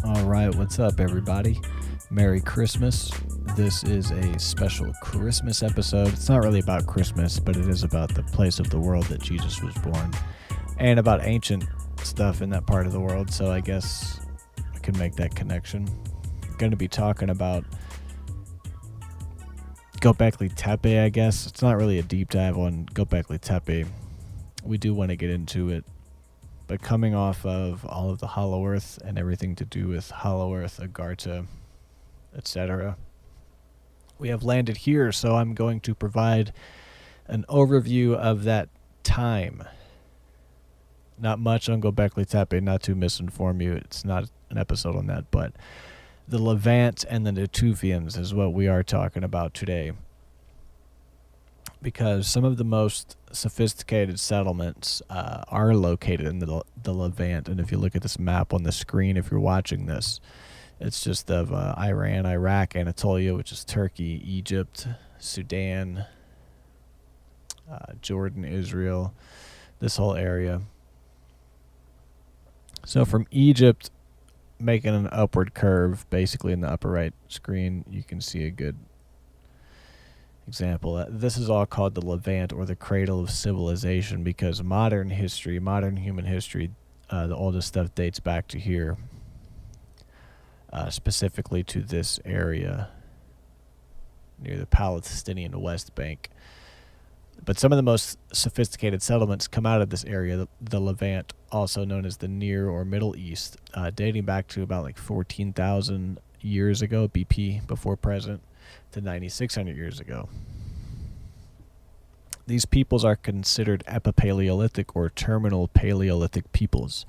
All right, what's up, everybody? Merry Christmas. This is a special Christmas episode. It's not really about Christmas, but it is about the place of the world that Jesus was born and about ancient stuff in that part of the world, so I guess I can make that connection. I'm going to be talking about Gobekli Tepe, I guess. It's not really a deep dive on Gobekli Tepe. We do want to get into it. But coming off of all of the Hollow Earth and everything to do with Hollow Earth, Agartha, etc., we have landed here, so I'm going to provide an overview of that time. Not much on Gobekli Tepe, not to misinform you. It's not an episode on that, but the Levant and the Natufians is what we are talking about today. Because some of the most sophisticated settlements are located in the Levant. And if you look at this map on the screen, if you're watching this, it's just of Iran, Iraq, Anatolia, which is Turkey, Egypt, Sudan, Jordan, Israel, this whole area. So from Egypt, making an upward curve, basically in the upper right screen, you can see a good example. This is all called the Levant, or the cradle of civilization, because modern human history, the oldest stuff dates back to here, specifically to this area near the Palestinian West Bank. But some of the most sophisticated settlements come out of this area, the Levant, also known as the Near or Middle East, dating back to about like 14,000 years ago, BP, before present, to 9,600 years ago. These peoples are considered Epipaleolithic or terminal Paleolithic peoples.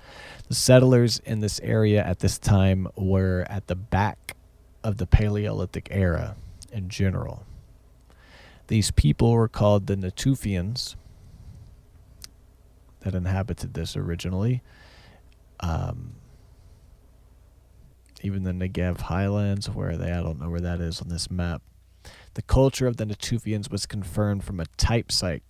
The settlers in this area at this time were at the back of the Paleolithic era in general. These people were called the Natufians that inhabited this originally. Even the Negev highlands, where are they? I don't know where that is on this map. The culture of the Natufians was confirmed from a type site.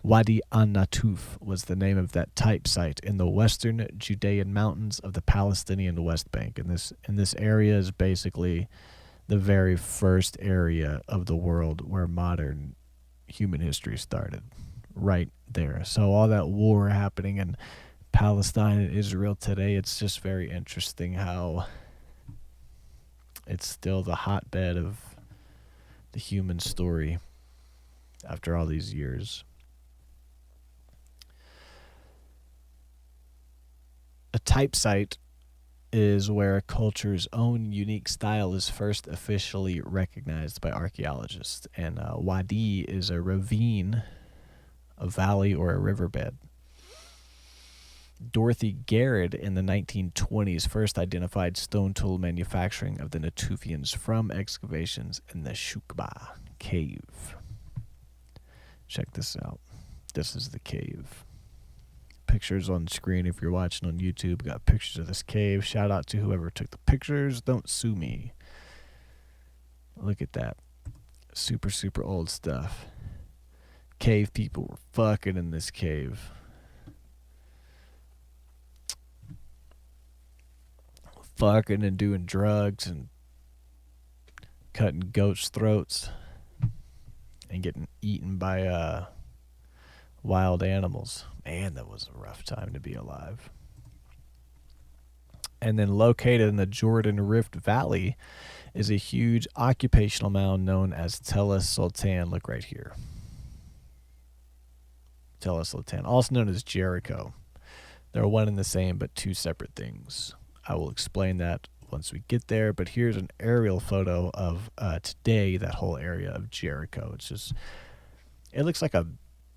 Wadi an-Natuf was the name of that type site in the western Judean mountains of the Palestinian West Bank. And this area is basically the very first area of the world where modern human history started, right there. So all that war happening in Palestine and Israel today, it's just very interesting how it's still the hotbed of the human story after all these years. A type site is where a culture's own unique style is first officially recognized by archaeologists. And Wadi is a ravine, a valley, or a riverbed. Dorothy Garrett in the 1920s first identified stone tool manufacturing of the Natufians from excavations in the Shukba cave. Check this out. This is the cave. Pictures on screen if you're watching on YouTube. Got pictures of this cave. Shout out to whoever took the pictures. Don't sue me. Look at that. Super, super old stuff. Cave people were fucking in this cave. Fucking and doing drugs and cutting goats' throats and getting eaten by wild animals. Man, that was a rough time to be alive. And then located in the Jordan Rift Valley is a huge occupational mound known as Tel Sultan. Look right here. Tel Sultan, also known as Jericho. They're one and the same, but two separate things. I will explain that once we get there, but here's an aerial photo of today, that whole area of Jericho. It looks like a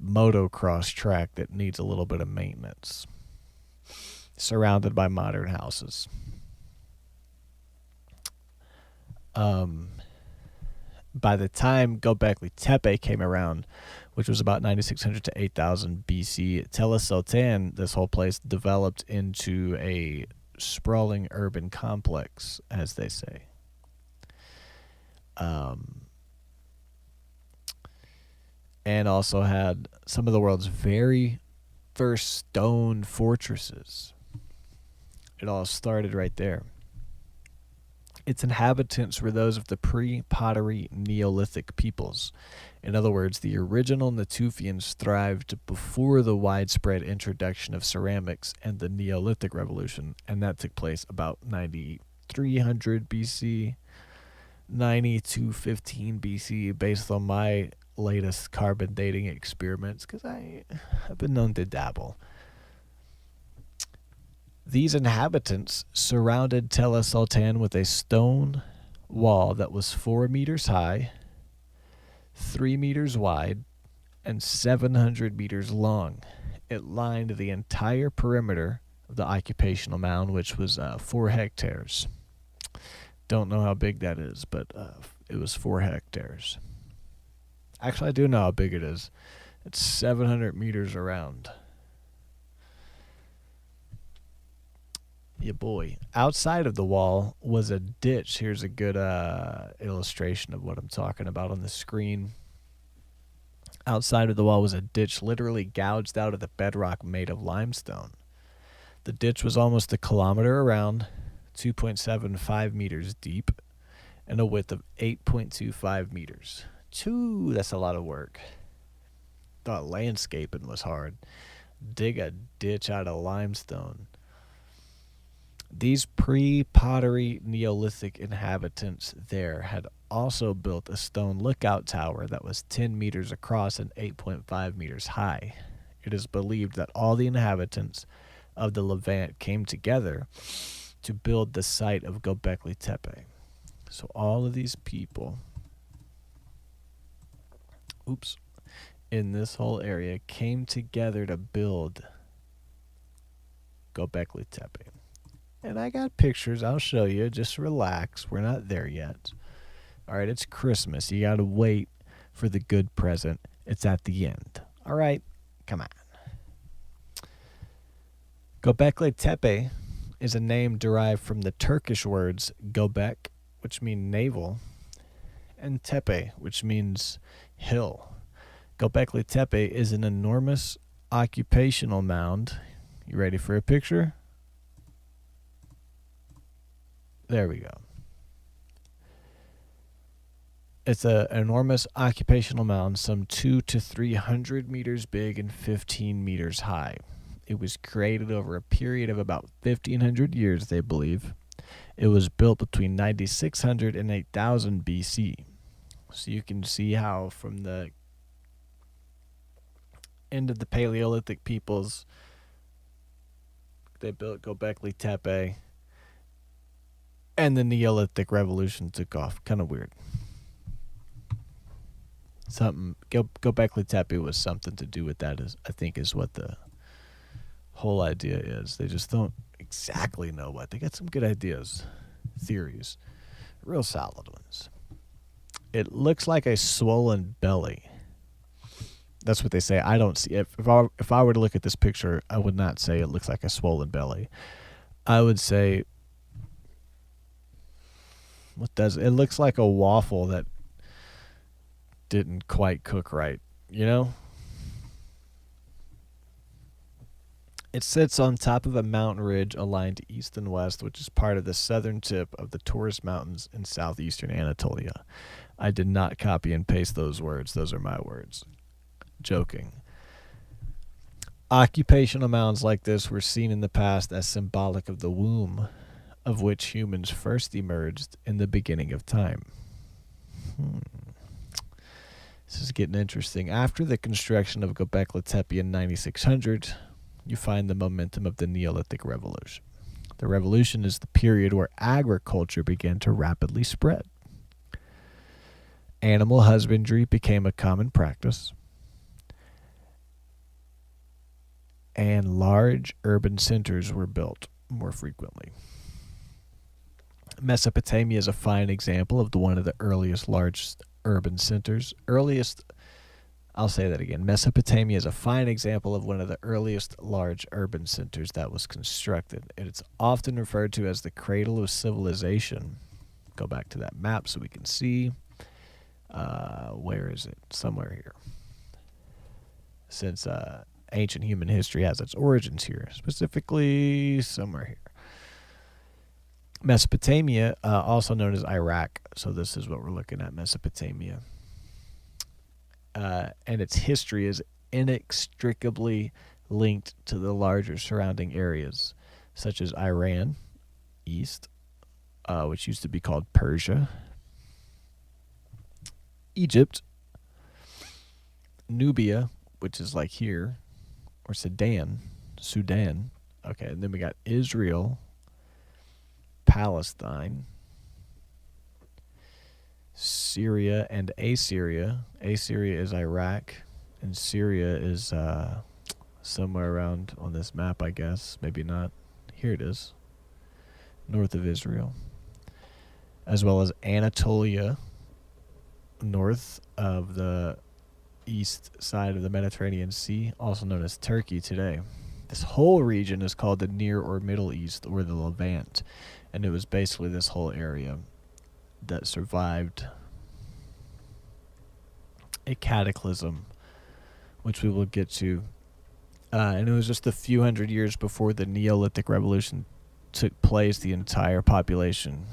motocross track that needs a little bit of maintenance, surrounded by modern houses. By the time Gobekli Tepe came around, which was about 9,600 to 8,000 BC, Tel Sultan, this whole place, developed into a sprawling urban complex, as they say. And also had some of the world's very first stone fortresses. It all started right there. Its inhabitants were those of the pre-pottery Neolithic peoples. In other words, the original Natufians thrived before the widespread introduction of ceramics and the Neolithic Revolution, and that took place about 9300 BC, 9215 BC, based on my latest carbon dating experiments, because I've been known to dabble. These inhabitants surrounded Tel Sultan with a stone wall that was 4 meters high, 3 meters wide, and 700 meters long. It lined the entire perimeter of the occupational mound, which was 4 hectares. Don't know how big that is, but it was 4 hectares. Actually, I do know how big it is. It's 700 meters around. Yeah, boy. Outside of the wall was a ditch. Here's a good illustration of what I'm talking about on the screen. Outside of the wall was a ditch literally gouged out of the bedrock made of limestone. The ditch was almost a kilometer around, 2.75 meters deep, and a width of 8.25 meters. That's a lot of work. Thought landscaping was hard. Dig a ditch out of limestone. These pre-pottery Neolithic inhabitants there had also built a stone lookout tower that was 10 meters across and 8.5 meters high. It is believed that all the inhabitants of the Levant came together to build the site of Gobekli Tepe. So all of these people, in this whole area came together to build Gobekli Tepe. And I got pictures. I'll show you. Just relax. We're not there yet. All right, it's Christmas. You got to wait for the good present. It's at the end. All right, come on. Gobekli Tepe is a name derived from the Turkish words Gobek, which mean navel, and Tepe, which means hill. Gobekli Tepe is an enormous occupational mound. You ready for a picture? There we go. It's an enormous occupational mound, some 200 to 300 meters big and 15 meters high. It was created over a period of about 1,500 years, they believe. It was built between 9,600 and 8,000 BC. So you can see how from the end of the Paleolithic peoples, they built Gobekli Tepe, and the Neolithic Revolution took off. Kind of weird. Gobekli Tepe was something to do with that, I think is what the whole idea is. They just don't exactly know what. They got some good ideas, theories, real solid ones. It looks like a swollen belly. That's what they say. I don't see it. If I were to look at this picture, I would not say it looks like a swollen belly. I would say, what does it looks like a waffle that didn't quite cook right, you know? It sits on top of a mountain ridge aligned east and west, which is part of the southern tip of the Taurus Mountains in southeastern Anatolia. I did not copy and paste those words. Those are my words. Joking. Occupational mounds like this were seen in the past as symbolic of the womb of which humans first emerged in the beginning of time. This is getting interesting. After the construction of Gobekli Tepe in 9600, you find the momentum of the Neolithic Revolution. The revolution is the period where agriculture began to rapidly spread. Animal husbandry became a common practice, and large urban centers were built more frequently. Mesopotamia is a fine example of one of the earliest large urban centers. I'll say that again. Mesopotamia is a fine example of one of the earliest large urban centers that was constructed. It's often referred to as the cradle of civilization. Go back to that map so we can see. Where is it? Somewhere here. Since ancient human history has its origins here, specifically somewhere here. Mesopotamia, also known as Iraq. So this is what we're looking at, Mesopotamia. And its history is inextricably linked to the larger surrounding areas, such as Iran, east, which used to be called Persia, Egypt, Nubia, which is like here, or Sudan. Okay, and then we got Israel, Palestine, Syria, and Assyria. Assyria is Iraq, and Syria is somewhere around on this map, I guess. Maybe not. Here it is, north of Israel, as well as Anatolia, north of the east side of the Mediterranean Sea, also known as Turkey today. This whole region is called the Near or Middle East, or the Levant, and it was basically this whole area that survived a cataclysm, which we will get to. And it was just a few hundred years before the Neolithic revolution took place, the entire population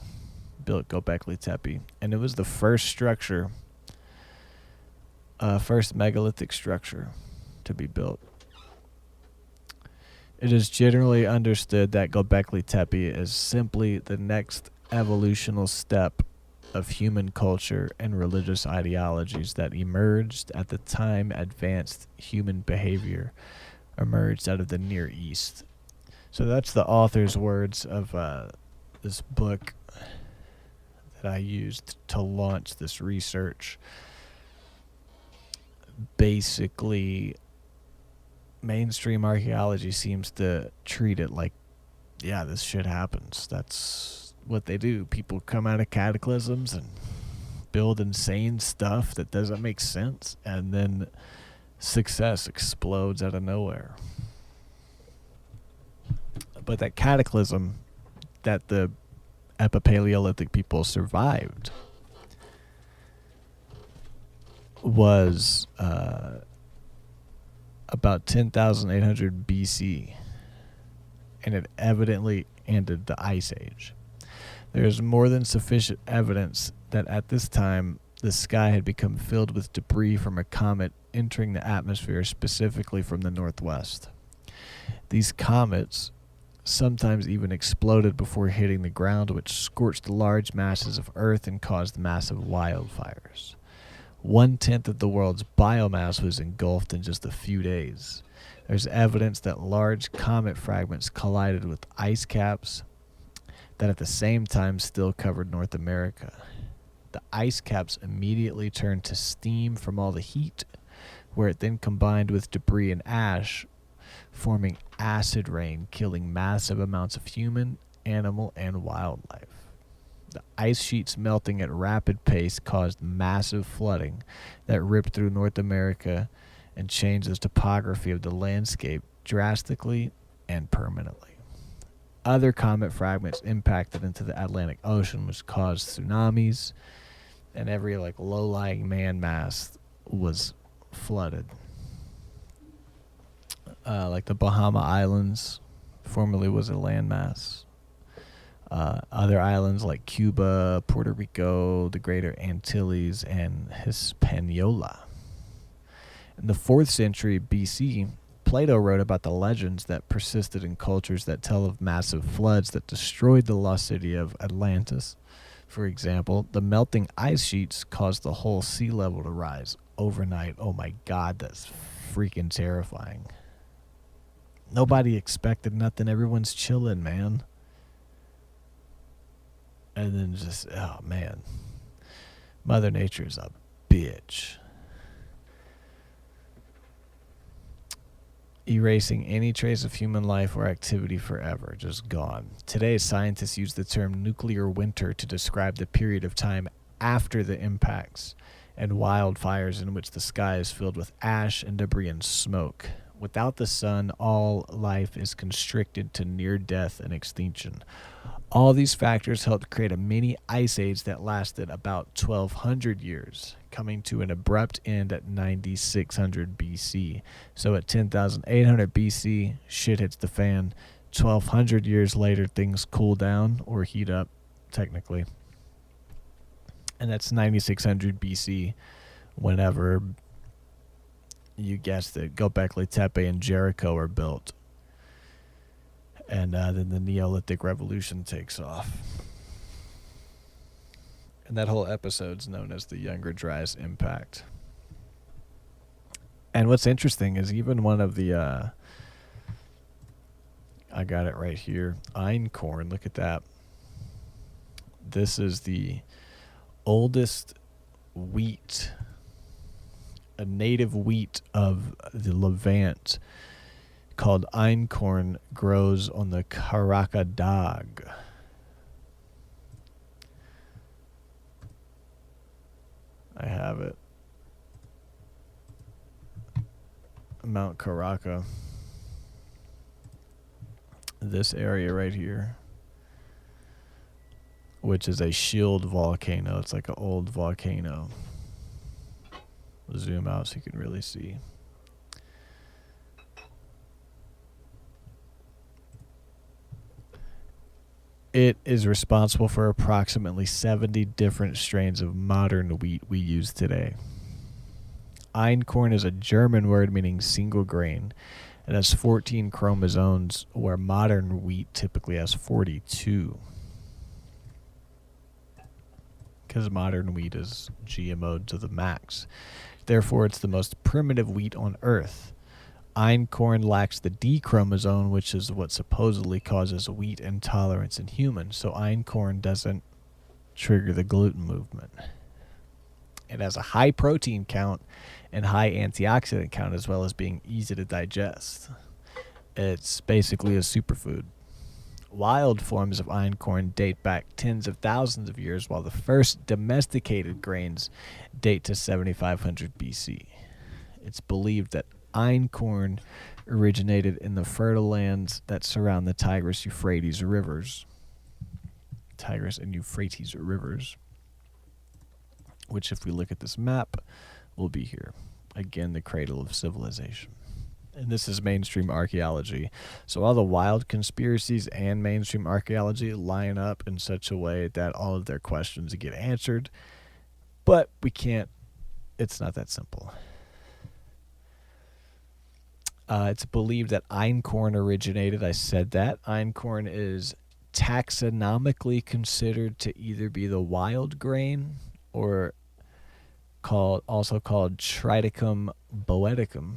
built Gobekli Tepe, and it was the first structure, first megalithic structure to be built. It is generally understood that Gobekli Tepe is simply the next evolutional step of human culture and religious ideologies that emerged at the time advanced human behavior emerged out of the Near East. So that's the author's words of this book that I used to launch this research. Basically, mainstream archaeology seems to treat it like, yeah, this shit happens. That's what they do. People come out of cataclysms and build insane stuff that doesn't make sense, and then success explodes out of nowhere. But that cataclysm that the Epipaleolithic people survived was about 10,800 BC, and it evidently ended the Ice Age. There is more than sufficient evidence that at this time the sky had become filled with debris from a comet entering the atmosphere, specifically from the northwest. These comets sometimes even exploded before hitting the ground, which scorched large masses of earth and caused massive wildfires. 1/10 of the world's biomass was engulfed in just a few days. There's evidence that large comet fragments collided with ice caps that at the same time still covered North America. The ice caps immediately turned to steam from all the heat, where it then combined with debris and ash, forming acid rain, killing massive amounts of human, animal, and wildlife. The ice sheets melting at rapid pace caused massive flooding that ripped through North America and changed the topography of the landscape drastically and permanently. Other comet fragments impacted into the Atlantic Ocean, which caused tsunamis, and every low-lying landmass was flooded. Like the Bahama Islands formerly was a landmass. Other islands like Cuba, Puerto Rico, the Greater Antilles, and Hispaniola. In the 4th century BC, Plato wrote about the legends that persisted in cultures that tell of massive floods that destroyed the lost city of Atlantis. For example, the melting ice sheets caused the whole sea level to rise overnight. Oh my God, that's freaking terrifying. Nobody expected nothing. Everyone's chilling, man. And then just, oh man. Mother Nature's a bitch. Erasing any trace of human life or activity forever, just gone. Today, scientists use the term nuclear winter to describe the period of time after the impacts and wildfires in which the sky is filled with ash and debris and smoke. Without the sun, all life is constricted to near death and extinction. All these factors helped create a mini ice age that lasted about 1,200 years, coming to an abrupt end at 9,600 BC. So at 10,800 BC, shit hits the fan. 1,200 years later, things cool down or heat up, technically. And that's 9600 BC, whenever, you guessed it, Gobekli Tepe and Jericho are built. And then the Neolithic Revolution takes off. And that whole episode's known as the Younger Dryas Impact. And what's interesting is even one of the, I got it right here, einkorn, look at that. This is the oldest wheat, a native wheat of the Levant, called einkorn, grows on the Karakadag. I have it. Mount Karaka. This area right here, which is a shield volcano. It's like an old volcano. We'll zoom out so you can really see. It is responsible for approximately 70 different strains of modern wheat we use today. Einkorn is a German word meaning single grain. It has 14 chromosomes, where modern wheat typically has 42. Because modern wheat is GMO'd to the max. Therefore, it's the most primitive wheat on Earth. Einkorn lacks the D chromosome, which is what supposedly causes wheat intolerance in humans. So einkorn doesn't trigger the gluten movement. It has a high protein count and high antioxidant count, as well as being easy to digest. It's basically a superfood. Wild forms of einkorn date back tens of thousands of years, while the first domesticated grains date to 7500 BC. It's believed that einkorn originated in the fertile lands that surround the Tigris-Euphrates rivers. Tigris and Euphrates rivers, which, if we look at this map, will be here. Again, the cradle of civilization. And this is mainstream archaeology. So all the wild conspiracies and mainstream archaeology line up in such a way that all of their questions get answered. But we can't, it's not that simple. It's believed that einkorn originated. I said that. Einkorn is taxonomically considered to either be the wild grain or also called Triticum boeticum,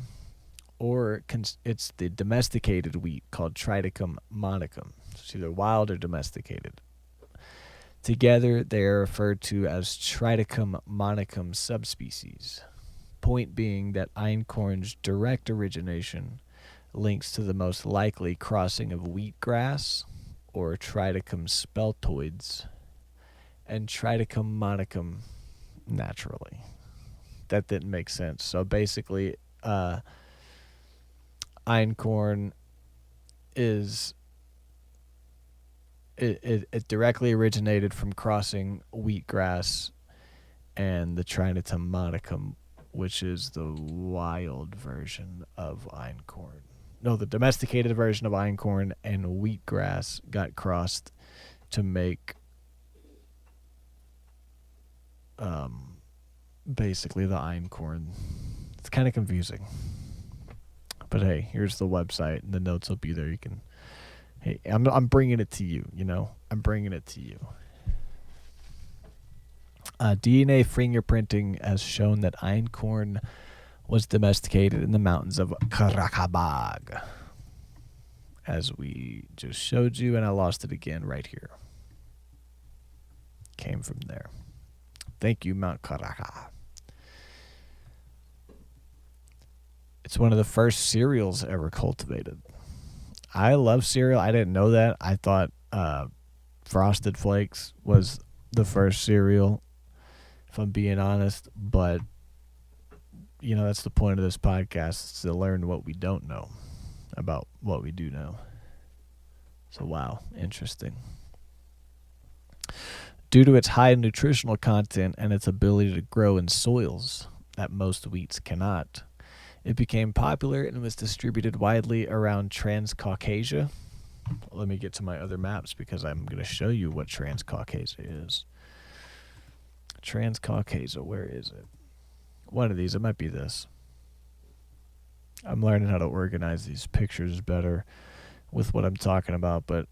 or it's the domesticated wheat called Triticum monicum. So it's either wild or domesticated. Together, they are referred to as Triticum monicum subspecies. Point being that einkorn's direct origination links to the most likely crossing of wheatgrass, or Triticum speltoides, and Triticum monicum naturally. That didn't make sense. So basically, einkorn is it directly originated from crossing wheatgrass and the Triticum monicum, which is the wild version of einkorn. No, the domesticated version of einkorn and wheatgrass got crossed to make basically the einkorn. It's kind of confusing. But hey, here's the website, and the notes will be there. You can, hey, I'm bringing it to you, you know? I'm bringing it to you. DNA fingerprinting has shown that einkorn was domesticated in the mountains of Karakabag, as we just showed you, and I lost it again right here. Came from there. Thank you, Mount Karaka. It's one of the first cereals ever cultivated. I love cereal. I didn't know that. I thought Frosted Flakes was the first cereal, if I'm being honest. But, you know, that's the point of this podcast, is to learn what we don't know about what we do know. So, wow, interesting. Due to its high nutritional content and its ability to grow in soils that most wheats cannot, it became popular and was distributed widely around Transcaucasia, let me get to my other maps because I'm going to show you what Transcaucasia is. Transcaucasia, where is it? One of these, it might be this. I'm learning how to organize these pictures better with what I'm talking about, but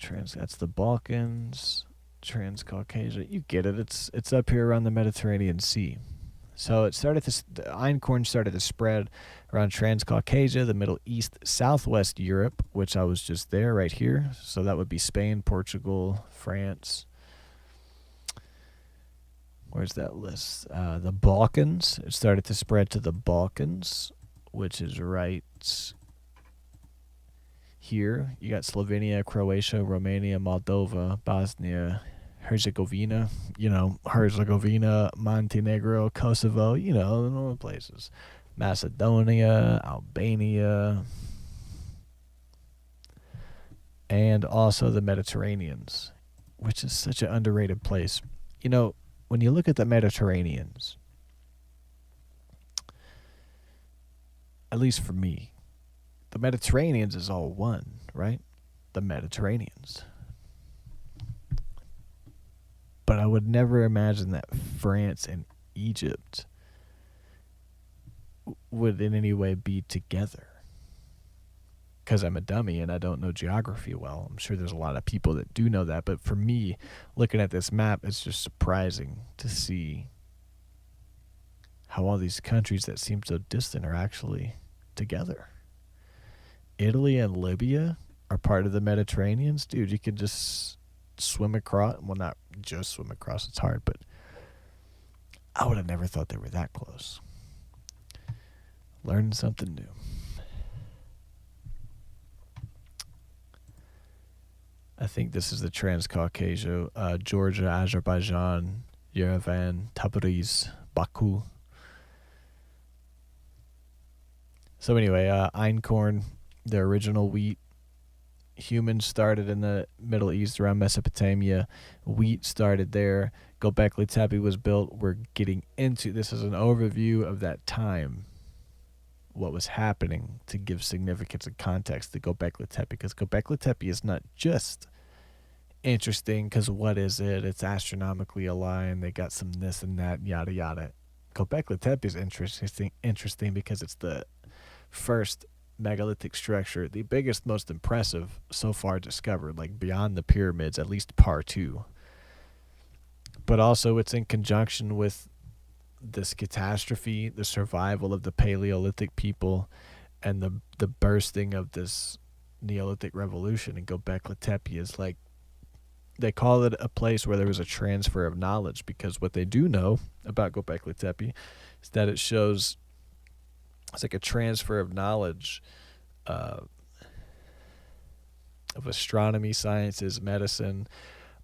that's the Balkans, Transcaucasia. You get it. It's up here around the Mediterranean Sea. So it started the einkorn started to spread around Transcaucasia, the Middle East, Southwest Europe, which I was just there right here. So that would be Spain, Portugal, France. Where's that list? The Balkans. It started to spread to the Balkans, which is right here. You got Slovenia, Croatia, Romania, Moldova, Bosnia, Herzegovina, Herzegovina, Montenegro, Kosovo, all the places. Macedonia, Albania, and also the Mediterraneans, which is such an underrated place. When you look at the Mediterraneans, at least for me, the Mediterraneans is all one, right? The Mediterraneans. But I would never imagine that France and Egypt would in any way be together. Because I'm a dummy and I don't know geography well. I'm sure there's a lot of people that do know that. But for me, looking at this map, it's just surprising to see how all these countries that seem so distant are actually together. Italy and Libya are part of the Mediterraneans. Dude, you can just swim across. Well, not just swim across. It's hard, but I would have never thought they were that close. Learning something new. I think this is the Transcaucasia, Georgia, Azerbaijan, Yerevan, Tabriz, Baku. So anyway, einkorn, the original wheat. Humans started in the Middle East around Mesopotamia. Wheat started there. Gobekli Tepe was built. We're getting into, this is an overview of that time, what was happening, to give significance and context to Gobekli Tepe, because Gobekli Tepe is not just interesting because what is it? It's astronomically aligned. They got some this and that, yada yada. Gobekli Tepe is interesting because it's the first megalithic structure, the biggest, most impressive so far discovered, like beyond the pyramids, at least par 2. But also it's in conjunction with this catastrophe, the survival of the Paleolithic people, and the bursting of this Neolithic revolution. And Gobekli Tepe is like, they call it a place where there was a transfer of knowledge, because what they do know about Gobekli Tepe is that it shows it's like a transfer of knowledge of astronomy, sciences, medicine,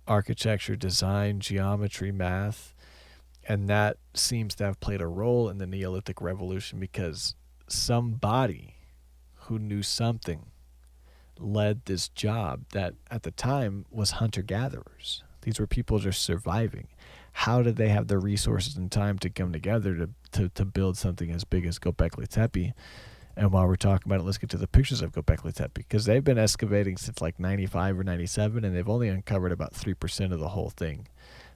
architecture, design, geometry, math. And that seems to have played a role in the Neolithic revolution, because somebody who knew something led this job that at the time was hunter-gatherers. These were people just surviving. How did they have the resources and time to come together to build something as big as Gobekli Tepe? And while we're talking about it, let's get to the pictures of Gobekli Tepe, because they've been excavating since like 95 or 97, and they've only uncovered about 3% of the whole thing.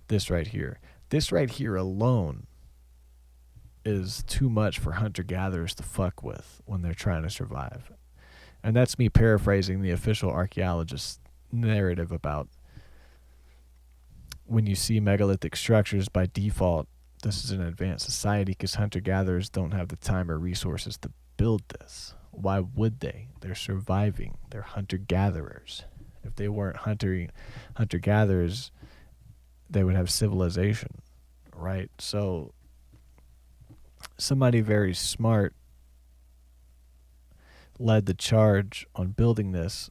This right here alone is too much for hunter-gatherers to fuck with when they're trying to survive. And that's me paraphrasing the official archaeologist narrative about when you see megalithic structures, by default, this is an advanced society, because hunter-gatherers don't have the time or resources to build this. Why would they? They're surviving. They're hunter-gatherers. If they weren't hunter-gatherers, they would have civilization, right? So somebody very smart led the charge on building this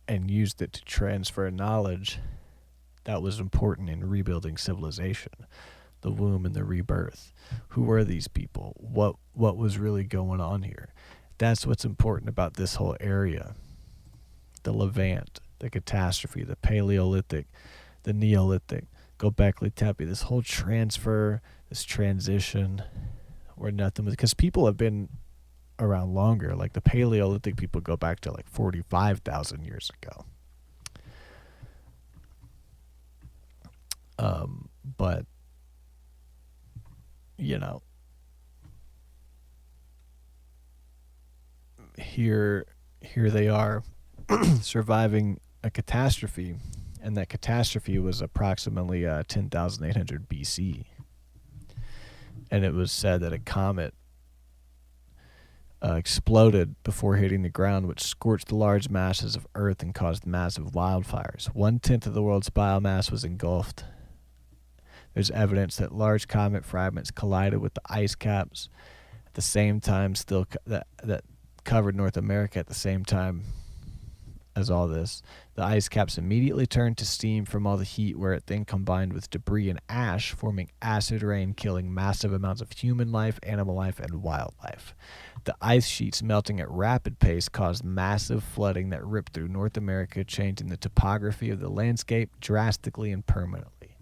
and used it to transfer knowledge that was important in rebuilding civilization, the womb and the rebirth. Who were these people? What was really going on here? That's what's important about this whole area. The Levant, the catastrophe, the Paleolithic, the Neolithic, Gobekli Tepe, this whole transfer, this transition, where nothing was, because people have been around longer. Like the Paleolithic people go back to like 45,000 years ago. But you know, here they are surviving a catastrophe, and that catastrophe was approximately 10,800 BC. And it was said that a comet exploded before hitting the ground, which scorched large masses of earth and caused massive wildfires. 1/10 of the world's biomass was engulfed. There's evidence that large comet fragments collided with the ice caps at the same time, that covered North America at the same time as all this. The ice caps immediately turned to steam from all the heat, where it then combined with debris and ash, forming acid rain, killing massive amounts of human life, animal life, and wildlife. The ice sheets melting at rapid pace caused massive flooding that ripped through North America, changing the topography of the landscape drastically and permanently.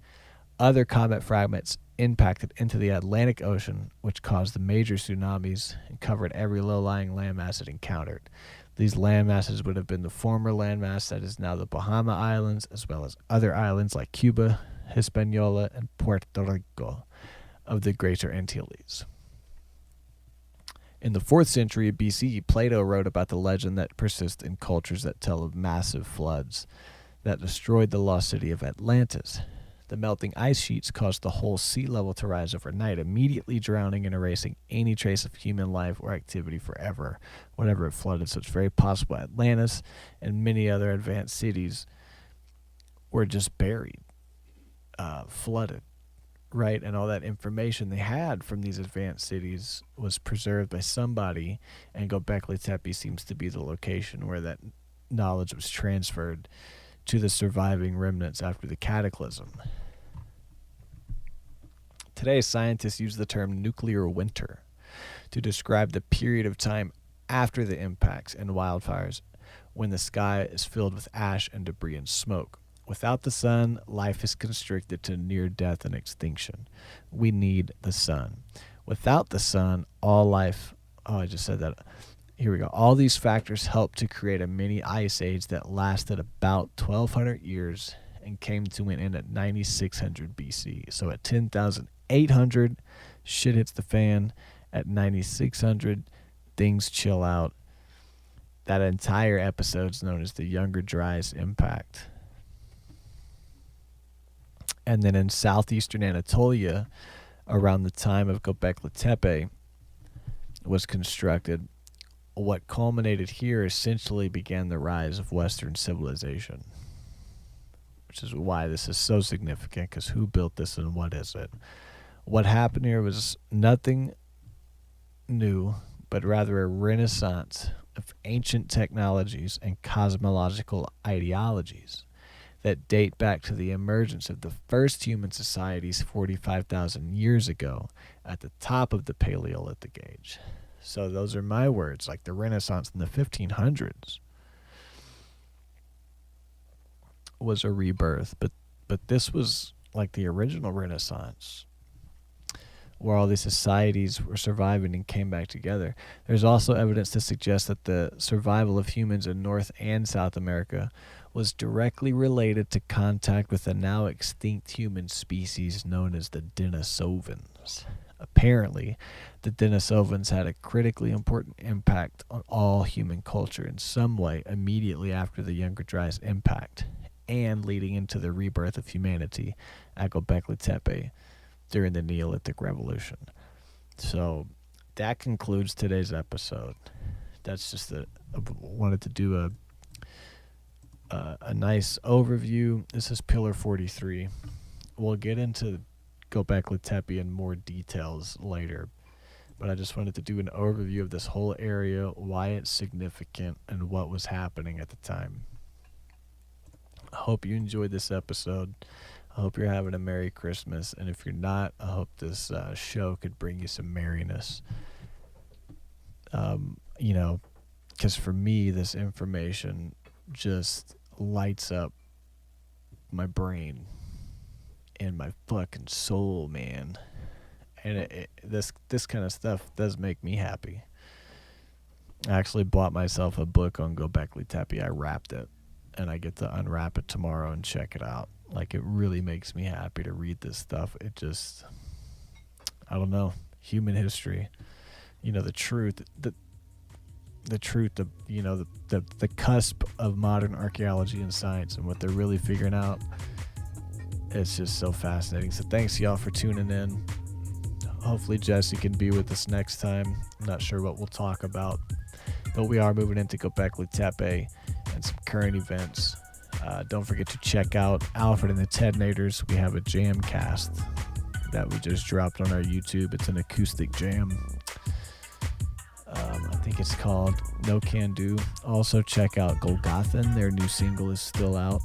Other comet fragments impacted into the Atlantic Ocean, which caused the major tsunamis and covered every low-lying landmass it encountered. These landmasses would have been the former landmass that is now the Bahama Islands, as well as other islands like Cuba, Hispaniola, and Puerto Rico of the Greater Antilles. In the 4th century BC, Plato wrote about the legend that persists in cultures that tell of massive floods that destroyed the lost city of Atlantis. The melting ice sheets caused the whole sea level to rise overnight, immediately drowning and erasing any trace of human life or activity forever, whenever it flooded. So it's very possible Atlantis and many other advanced cities were just buried, flooded, right? And all that information they had from these advanced cities was preserved by somebody, and Gobekli Tepe seems to be the location where that knowledge was transferred to the surviving remnants after the cataclysm. Today, scientists use the term nuclear winter to describe the period of time after the impacts and wildfires, when the sky is filled with ash and debris and smoke. Without the sun, life is constricted to near death and extinction. We need the sun. Without the sun, all life... Oh, I just said that. Here we go. All these factors help to create a mini ice age that lasted about 1,200 years and came to an end at 9,600 BC. So at 10,800, shit hits the fan. At 9,600, things chill out. That entire episode is known as the Younger Dryas impact. And then in southeastern Anatolia, around the time of Gobekli Tepe was constructed, what culminated here essentially began the rise of Western civilization, which is why this is so significant, because who built this and what is it? What happened here was nothing new, but rather a renaissance of ancient technologies and cosmological ideologies that date back to the emergence of the first human societies 45,000 years ago at the top of the Paleolithic age. So those are my words, like the Renaissance in the 1500s was a rebirth, but this was like the original Renaissance, where all these societies were surviving and came back together. There's also evidence to suggest that the survival of humans in North and South America was directly related to contact with a now extinct human species known as the Denisovans. Apparently, the Denisovans had a critically important impact on all human culture in some way immediately after the Younger Dryas impact, and leading into the rebirth of humanity at Gobekli Tepe during the Neolithic Revolution. So that concludes today's episode. That's just I wanted to do a nice overview. This is Pillar 43. We'll get into Gobekli Tepe in more details later, but I just wanted to do an overview of this whole area, why it's significant, and what was happening at the time. I hope you enjoyed this episode. I hope you're having a Merry Christmas, and if you're not, I hope this show could bring you some merriness. Because for me, this information just lights up my brain and my fucking soul, man. And this kind of stuff does make me happy. I actually bought myself a book on Gobekli Tepe. I wrapped it, and I get to unwrap it tomorrow and check it out. Like, it really makes me happy to read this stuff. It just, I don't know, human history, the truth, the truth of, the cusp of modern archaeology and science and what they're really figuring out. It's just so fascinating. So thanks y'all for tuning in. Hopefully Jesse can be with us next time. I'm not sure what we'll talk about, but we are moving into Gobekli Tepe and some current events. Don't forget to check out Alfred and the Teddinators. We have a jam cast that we just dropped on our YouTube. It's an acoustic jam. I think it's called No Can Do. Also check out Golgothan. Their new single is still out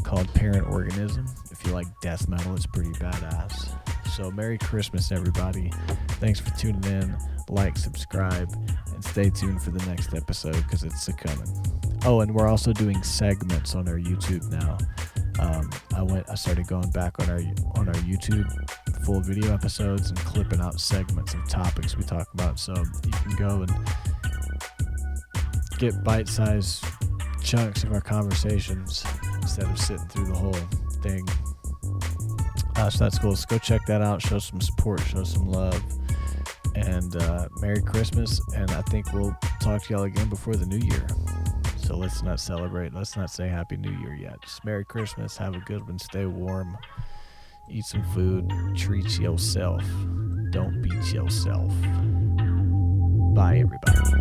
called Parent Organism. If you like death metal, it's pretty badass. So Merry Christmas, everybody. Thanks for tuning in. Like, subscribe, and stay tuned for the next episode because it's coming. Oh, and we're also doing segments on our YouTube now. I started going back on our YouTube full video episodes and clipping out segments of topics we talk about. So you can go and get bite-sized chunks of our conversations instead of sitting through the whole thing. So that's cool. So go check that out. Show some support. Show some love. And Merry Christmas. And I think we'll talk to y'all again before the new year. So let's not celebrate. Let's not say Happy New Year yet. Just Merry Christmas. Have a good one. Stay warm. Eat some food. Treat yourself. Don't beat yourself. Bye, everybody.